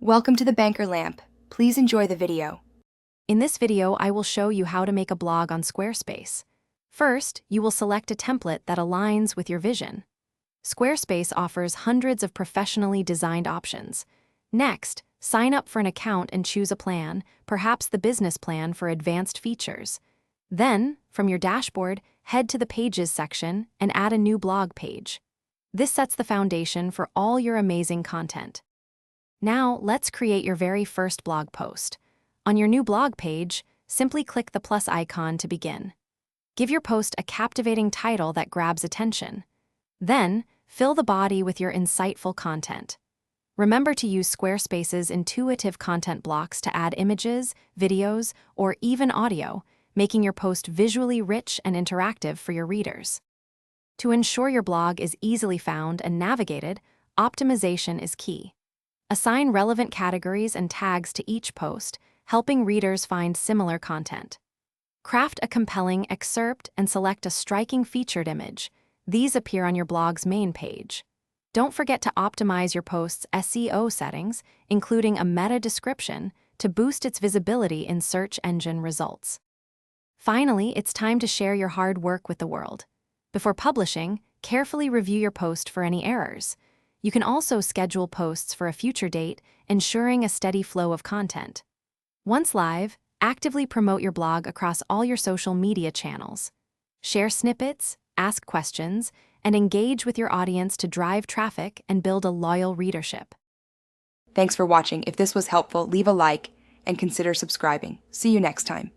Welcome to the Banker Lamp. Please enjoy the video. In this video, I will show you how to make a blog on Squarespace. First, you will select a template that aligns with your vision. Squarespace offers hundreds of professionally designed options. Next, sign up for an account and choose a plan, perhaps the business plan for advanced features. Then, from your dashboard, head to the Pages section and add a new blog page. This sets the foundation for all your amazing content. Now, let's create your very first blog post. On your new blog page, simply click the plus icon to begin. Give your post a captivating title that grabs attention. Then, fill the body with your insightful content. Remember to use Squarespace's intuitive content blocks to add images, videos, or even audio, making your post visually rich and interactive for your readers. To ensure your blog is easily found and navigated, optimization is key. Assign relevant categories and tags to each post, helping readers find similar content. Craft a compelling excerpt and select a striking featured image. These appear on your blog's main page. Don't forget to optimize your post's SEO settings, including a meta description, to boost its visibility in search engine results. Finally, it's time to share your hard work with the world. Before publishing, carefully review your post for any errors. You can also schedule posts for a future date, ensuring a steady flow of content. Once live, actively promote your blog across all your social media channels. Share snippets, ask questions, and engage with your audience to drive traffic and build a loyal readership. Thanks for watching. If this was helpful, leave a like and consider subscribing. See you next time.